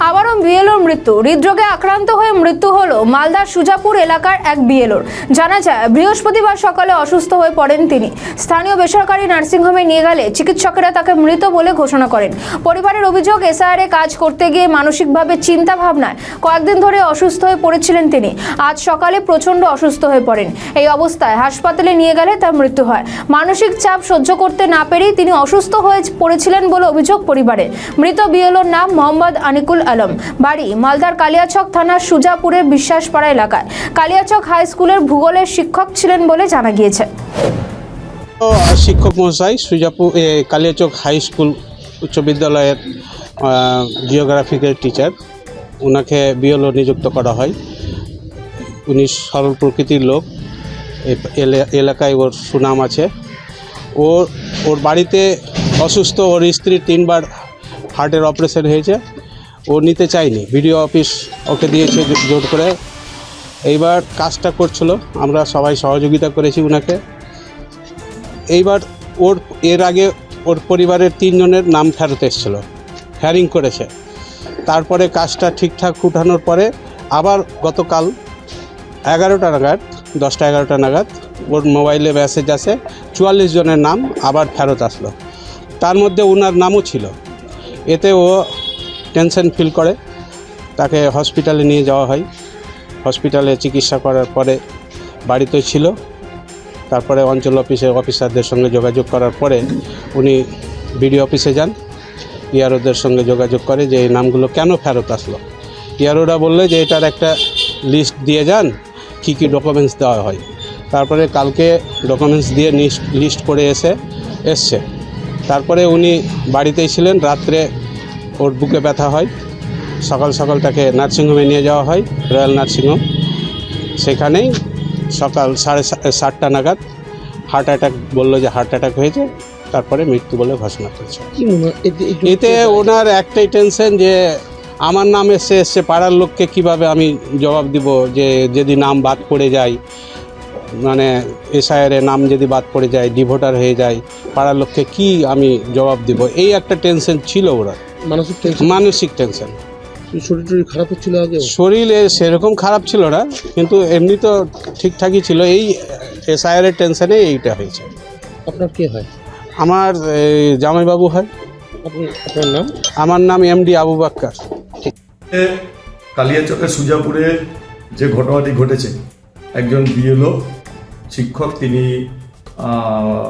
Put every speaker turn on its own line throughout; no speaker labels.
আবারও বিএলওর মৃত্যু। হৃদরোগে আক্রান্ত হয়ে মৃত্যু হলো মালদার সুজাপুর এলাকার এক বিএলওর। জানা যায় বৃহস্পতিবার সকালে অসুস্থ হয়ে পড়েন তিনি। স্থানীয় বেসরকারি নার্সিংহোমে নিয়ে গেলে চিকিৎসকেরা তাকে মৃত বলে ঘোষণা করেন। পরিবারের অভিযোগ, এসআইআর কাজ করতে গিয়ে মানসিকভাবে চিন্তা ভাবনায় কয়েকদিন ধরে অসুস্থ হয়ে পড়েছিলেন তিনি। আজ সকালে প্রচণ্ড অসুস্থ হয়ে পড়েন। এই অবস্থায় হাসপাতালে নিয়ে গেলে তার মৃত্যু হয়। মানসিক চাপ সহ্য করতে না পেরেই তিনি অসুস্থ হয়ে পড়েছিলেন বলে অভিযোগ পরিবারের। মৃত বিএলওর নাম মোহাম্মদ আনিকুল আলম, বাড়ি মালদার কালিয়াচক থানার সুজাপুরের বিশ্বাসপাড়া এলাকায়। কালিয়াচক হাই স্কুলের ভূগোলের শিক্ষক ছিলেন বলে জানা গিয়েছে।
শিক্ষক মহাশয় সুজাপুর কালিয়াচক হাই স্কুল উচ্চ বিদ্যালয়ের জিওগ্রাফিকের টিচার, ওনাকে বিএলও নিযুক্ত করা হয়। উনি সরল প্রকৃতির লোক, এলাকায় ওর সুনাম আছে। ওর বাড়িতে অসুস্থ, ওর স্ত্রীর 3বার হার্টের অপারেশন হয়েছে। ও নিতে চায়নি, ভিডিও অফিস ওকে দিয়েছে জোর করে। এইবার কাজটা করছিল, আমরা সবাই সহযোগিতা করেছি ওনাকে। এইবার এর আগে ওর পরিবারের 3 জনের নাম ফেরত এসেছিল, হেয়ারিং করেছে। তারপরে কাজটা ঠিকঠাক উঠানোর পরে আবার গতকাল 11টা নাগাদ, 10টা 11টা নাগাদ ওর মোবাইলে মেসেজ আসে 44 জনের নাম আবার ফেরত আসলো। তার মধ্যে ওনার নামও ছিল। এতে ও টেনশন ফিল করে, তাকে হসপিটালে নিয়ে যাওয়া হয়। হসপিটালে চিকিৎসা করার পরে বাড়িতে ছিল। তারপরে অঞ্চল অফিসারদের সঙ্গে যোগাযোগ করার পরে উনি বিডিও অফিসে যান। ইয়ারোদের সঙ্গে যোগাযোগ করে যে এই নামগুলো কেন ফেরত আসলো। ইয়ারোরা বললে যে এটার একটা লিস্ট দিয়ে যান, কী কী ডকুমেন্টস দেওয়া হয়। তারপরে কালকে ডকুমেন্টস দিয়ে লিস্ট করে এসছে। তারপরে উনি বাড়িতেই ছিলেন। রাত্রে ওর বুকে ব্যথা হয়। সকাল সকাল তাকে নার্সিংহোমে নিয়ে যাওয়া হয়, রয়্যাল নার্সিংহোম। সেখানেই সকাল 7:30টা নাগাদ হার্ট অ্যাটাক, বললো যে হার্ট অ্যাটাক হয়েছে। তারপরে মৃত্যু বলে ঘোষণা করেছে। এতে ওনার একটাই টেনশন যে আমার নাম এসছে, পাড়ার লোককে কিভাবে আমি জবাব দিব যে যদি নাম বাদ পড়ে যায়, মানে এসআইআর নাম যদি বাদ পড়ে যায়, ডিভোটার হয়ে যায়, পাড়ার লোককে কি আমি জবাব দিব, এই একটা টেনশন ছিল ওরা। মানসিক টেনশন।
শরীর খারাপ হচ্ছিল আগে?
শরীর সেরকম খারাপ ছিল না, কিন্তু এমনি তো ঠিকঠাকই ছিল। এই এসআইআর টেনশনে এইটা হয়েছে।
আপনার কে হয়?
আমার জামাইবাবু হয়।
আপনার নাম?
আমার নাম এমডি আবু বাক্কার।
কালিয়াচকের সুজাপুরে যে ঘটনাটি ঘটেছে, একজন বিএলও শিক্ষক তিনি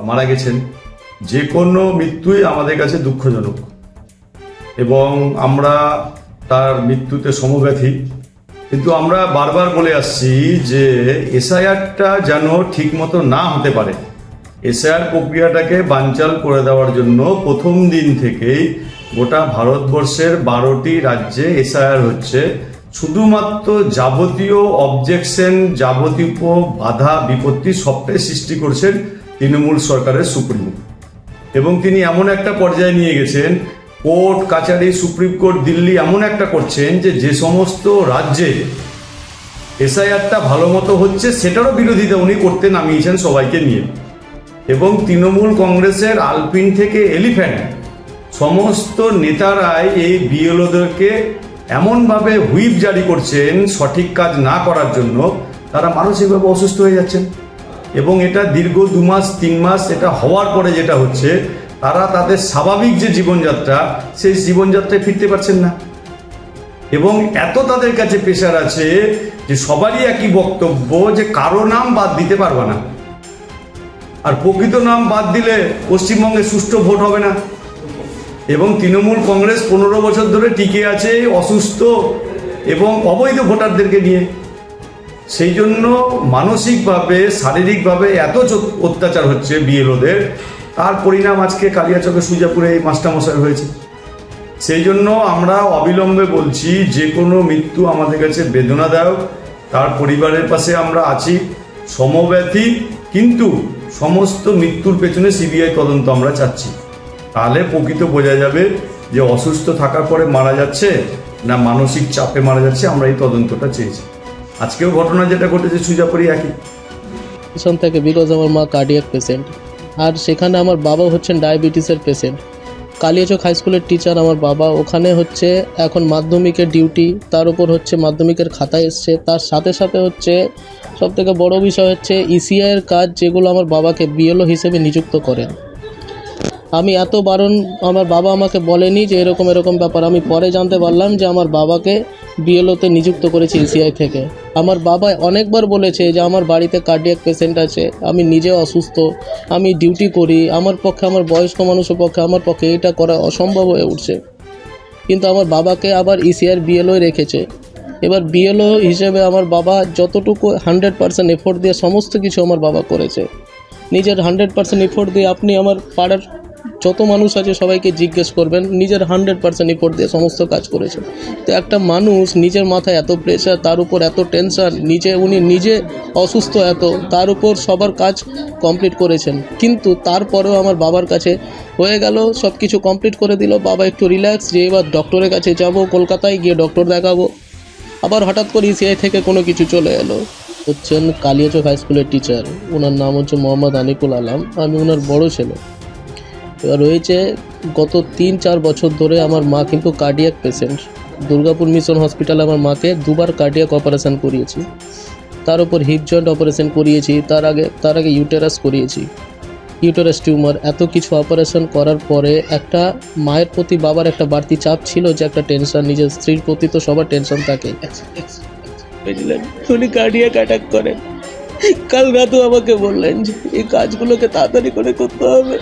মারা গেছেন। যে কোনো মৃত্যুই আমাদের কাছে দুঃখজনক এবং আমরা তার মৃত্যুতে সমব্যথী। কিন্তু আমরা বারবার বলে আসছি যে এসআইআরটা যেন ঠিকমতো না হতে পারে। এসআইআর প্রক্রিয়াটাকে বানচাল করে দেওয়ার জন্য প্রথম দিন থেকেই গোটা ভারতবর্ষের 12টি রাজ্যে এসআইআর হচ্ছে। শুধুমাত্র যাবতীয় অবজেকশন, যাবতীয় বাধা বিপত্তি সবটাই সৃষ্টি করছেন তৃণমূল সরকারের সুপ্রিমো। এবং তিনি এমন একটা পর্যায়ে নিয়ে গেছেন, কোর্ট কাছারি, সুপ্রিম কোর্ট, দিল্লি এমন একটা করছেন যে সমস্ত রাজ্যে এসআইআরটা ভালো মতো হচ্ছে সেটারও বিরোধিতা উনি করতে নামিয়েছেন সবাইকে নিয়ে। এবং তৃণমূল কংগ্রেসের আলপিন থেকে এলিফ্যান্ট সমস্ত নেতারাই এই বিএলওদেরকে এমনভাবে হুইপ জারি করছেন সঠিক কাজ না করার জন্য, তারা মানসিকভাবে অসুস্থ হয়ে যাচ্ছেন। এবং এটা দীর্ঘ 2 মাস 3 মাস এটা হওয়ার পরে যেটা হচ্ছে, তারা তাদের স্বাভাবিক যে জীবনযাত্রা, সেই জীবনযাত্রায় ফিরতে পারছেন না। এবং এত তাদের কাছে প্রেশার আছে যে সবারই একই বক্তব্য যে কারো নাম বাদ দিতে পারবে না। আর প্রকৃত নাম বাদ দিলে পশ্চিমবঙ্গে সুষ্ঠু ভোট হবে না। এবং তৃণমূল কংগ্রেস 15 বছর ধরে টিকে আছে অসুস্থ এবং অবৈধ ভোটারদেরকে নিয়ে। সেই জন্য মানসিকভাবে, শারীরিকভাবে এত অত্যাচার হচ্ছে বিএলওদের, তার পরিণাম আজকে কালিয়াচকের সুজাপুরে এই মাস্টারমশাই হয়েছে। সেই জন্য আমরা অবিলম্বে বলছি, যে কোনো মৃত্যু আমাদের কাছে বেদনাদায়ক। তার পরিবারের পাশে আমরা আছি, সমব্যথী। কিন্তু সমস্ত মৃত্যুর পেছনে সিবিআই তদন্ত আমরা চাচ্ছি। তাহলে প্রকৃত বোঝা যাবে যে অসুস্থ থাকার পরে মারা যাচ্ছে না মানসিক চাপে মারা যাচ্ছে। আমরা এই তদন্তটা চেয়েছি। আজকেও ঘটনা যেটা ঘটেছে সুজাপুরে একই
পিছন থেকে, বিকজ আমার মা কার্ডিয়াক পেশেন্ট, আর সেখানে আমার বাবা হচ্ছেন ডায়াবেটিসের পেশেন্ট। কালিয়াচক হাই স্কুলের টিচার আমার বাবা। ওখানে হচ্ছে এখন মাধ্যমিকের ডিউটি, তার উপর হচ্ছে মাধ্যমিকের খাতা এসছে, তার সাথে সাথে হচ্ছে সবথেকে বড় বিষয় হচ্ছে ইসিআইয়ের কাজ, যেগুলো আমার বাবাকে বিএলও হিসেবে নিযুক্ত করেন। আমি এত বারণ, আমার বাবা আমাকে বলেনি যে এরকম এরকম ব্যাপার। আমি পরে জানতে পারলাম যে আমার বাবাকে বিএলওতে নিযুক্ত করেছে ইসিআই থেকে। আমার বাবা অনেকবার বলেছে যে আমার বাড়িতে কার্ডিয়াক পেশেন্ট আছে, আমি নিজে অসুস্থ, আমি ডিউটি করি, আমার পক্ষে, আমার বয়স্ক মানুষের পক্ষে, আমার পক্ষে এটা করা অসম্ভব হয়ে উঠছে। কিন্তু আমার বাবাকে আবার ইসিআইয়ের বিএলও রেখেছে। এবার বিএলও হিসেবে আমার বাবা যতটুকু 100% এফোর্ট দিয়ে সমস্ত কিছু আমার বাবা করেছে। নিজের 100% এফোর্ট দিয়ে, আপনি আমার পাড়ার যত মানুষ আছে সবাইকে জিজ্ঞেস করবেন, নিজের 100% এফোর্ট দিয়ে সমস্ত কাজ করেছে। তো একটা মানুষ নিজের মাথায় এত প্রেশার, তার উপর এত টেনশন, উনি নিজে অসুস্থ এত, তার উপর সবার কাজ কমপ্লিট করেছেন। কিন্তু তারপরেও আমার বাবার কাছে হয়ে গেল, সব কিছু কমপ্লিট করে দিল, বাবা একটু রিল্যাক্স যে এবার ডক্টরের কাছে যাব, কলকাতায় গিয়ে ডক্টর দেখাবো। আবার হঠাৎ করে ইসিআই থেকে কোনো কিছু চলে এলো। হচ্ছেন কালিয়াচক হাই স্কুলের টিচার, ওনার নাম হচ্ছে মোহাম্মদ আনিকুল আলম, আমি ওনার বড় ছেলে। এবার রয়েছে গত 3-4 বছর ধরে আমার মা কিন্তু কার্ডিয়াক পেশেন্ট। দুর্গাপুর মিশন হসপিটালে আমার মাকে 2বার কার্ডিয়াক অপারেশন করিয়েছি, তার উপর হিপ জয়েন্ট অপারেশন করিয়েছি, তার আগে ইউটেরাস করিয়েছি, ইউটেরাস টিউমার। এত কিছু অপারেশন করার পরে একটা মায়ের প্রতি বাবার একটা বাড়তি চাপ ছিল, যে একটা টেনশন, নিজের স্ত্রীর প্রতি তো সবার টেনশন থাকে। বুঝলেন, উনি কার্ডিয়াক অ্যাটাক করেন। কাল রাতেও আমাকে বললেন যে এই কাজগুলোকে তাড়াতাড়ি করে করতে হবে,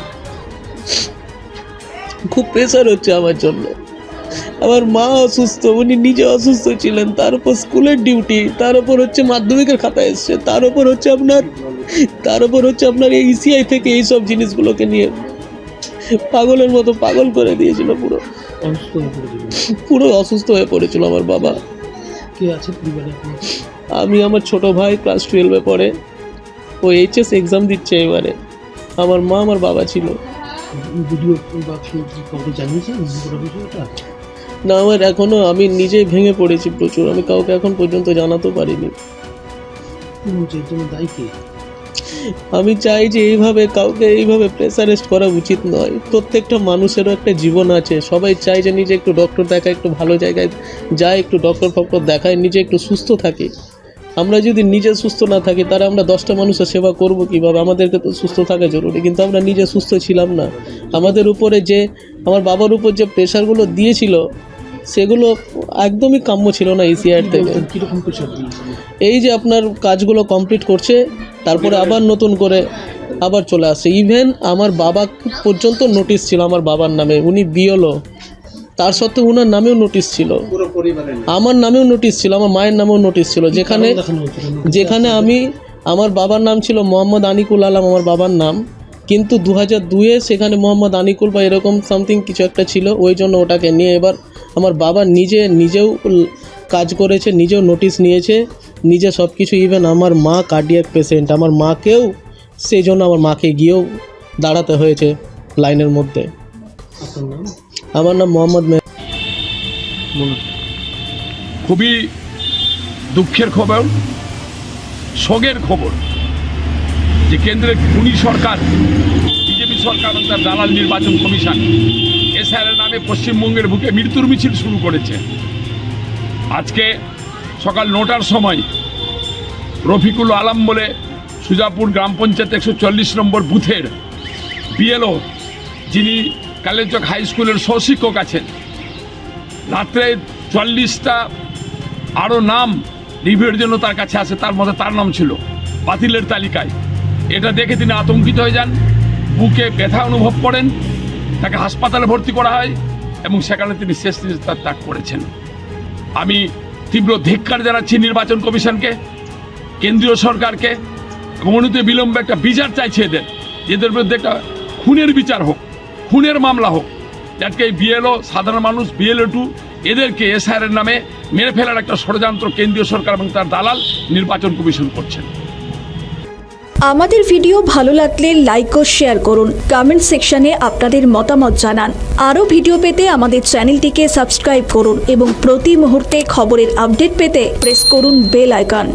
খুব প্রেশার হচ্ছে আমার জন্য। আমার মা অসুস্থ, উনি নিজে অসুস্থ ছিলেন, তার উপর স্কুলের ডিউটি, তার উপর হচ্ছে মাধ্যমিকের খাতা এসছে, তার উপর হচ্ছে আপনার এই ইসিআই থেকে এইসব জিনিসগুলোকে নিয়ে পাগলের মতো পাগল করে দিয়েছিল। পুরো অসুস্থ হয়ে পড়েছিল আমার বাবা।
কে আছে পরিবারে?
আমি, আমার ছোট ভাই ক্লাস 12-এ পড়ে, ও এইচএস এক্সাম দিচ্ছে এবারে। আমার মা, আমার বাবা ছিল।
ভিডিও বা কাউকে জানিয়েছেন বিষয়টা?
না, আমার এখনও, আমি নিজেই ভেঙে পড়েছি প্রচুর, আমি কাউকে এখন পর্যন্ত জানাতে পারিনি।
দায়ী কে?
আমি চাই যে কাউকে এইভাবে প্রেসারেস্ট করা উচিত নয়। প্রত্যেকটা মানুষেরও একটা জীবন আছে, সবাই চাই যে নিজে একটু ডক্টর দেখায়, একটু ভালো জায়গায় যায়, একটু ডক্টর দেখায়, নিজে একটু সুস্থ থাকি। আমরা যদি নিজে সুস্থ না থাকি, তারা আমরা 10টা মানুষের সেবা করব কীভাবে? আমাদেরকে তো সুস্থ থাকা জরুরি, কিন্তু আমরা নিজে সুস্থ ছিলাম না। আমাদের উপরে যে, আমার বাবার উপর যে প্রেশারগুলো দিয়েছিল, সেগুলো একদমই কাম্য ছিল না ইসিআর থেকে।
কীরকম প্রেশার দিয়েছিল?
এই যে আপনার কাজগুলো কমপ্লিট করছে, তারপরে আবার নতুন করে আবার চলে আসছে। ইভেন আমার বাবা পর্যন্ত নোটিশ ছিল আমার বাবার নামে, উনি বিএলও, তার সত্ত্বেও ওনার নামেও নোটিশ ছিল, আমার নামেও নোটিশ ছিল, আমার মায়ের নামেও নোটিশ ছিল। যেখানে আমার বাবার নাম ছিল মোহাম্মদ আনিকুল আলম, আমার বাবার নাম, কিন্তু 2002-এ সেখানে মোহাম্মদ আনিকুল বা এরকম সামথিং কিছু একটা ছিল, ওই জন্য ওটাকে নিয়ে এবার আমার বাবা নিজেও কাজ করেছে, নিজেও নোটিশ নিয়েছে, নিজে সব কিছু। ইভেন আমার মা কার্ডিয়াক পেশেন্ট, আমার মাকেও, সেই জন্য আমার মাকে গিয়েও দাঁড়াতে হয়েছে লাইনের মধ্যে। আমার নাম মোহাম্মদ।
খুবই দুঃখের খবর, শোকের খবর যে কেন্দ্রের খুনি সরকার, বিজেপি সরকার এবং তার দালাল নির্বাচন কমিশন এসআইআর নামে পশ্চিমবঙ্গের বুকে মৃত্যুর মিছিল শুরু করেছে। আজকে সকাল 9টার সময় রফিকুল আলম বলে সুজাপুর গ্রাম পঞ্চায়েত 140 নম্বর বুথের বিএলও, যিনি কালিয়াচক হাই স্কুলের সহশিক্ষক আছেন, রাত্রে 40টা আরও নাম রিভিউয়ের জন্য তার কাছে আসে, তার মধ্যে তার নাম ছিল বাতিলের তালিকায়। এটা দেখে তিনি আতঙ্কিত হয়ে যান, বুকে ব্যথা অনুভব করেন, তাকে হাসপাতালে ভর্তি করা হয় এবং সেখানে তিনি শেষ নিঃশ্বাস ত্যাগ করেছেন। আমি তীব্র ধিক্কার জানাচ্ছি নির্বাচন কমিশনকে, কেন্দ্রীয় সরকারকে, এবং অনতি বিলম্বে একটা বিচার চাইছে এদের বিরুদ্ধে একটা খুনের বিচার হোক, খুনের মামলা হোক। আজকে এই বিএলও, সাধারণ মানুষ, BLO 2, এদেরকে এসআইআর নামে মেরে ফেলার একটা ষড়যন্ত্র কেন্দ্রীয় সরকার এবং তার দালাল নির্বাচন কমিশন করছেন।
আমাদের ভিডিও ভালো লাগলে লাইক ও শেয়ার করুন, কমেন্ট সেকশনে আপনাদের মতামত জানান। আরও ভিডিও পেতে আমাদের চ্যানেলটিকে সাবস্ক্রাইব করুন এবং প্রতি মুহূর্তে খবরের আপডেট পেতে প্রেস করুন বেল আইকন।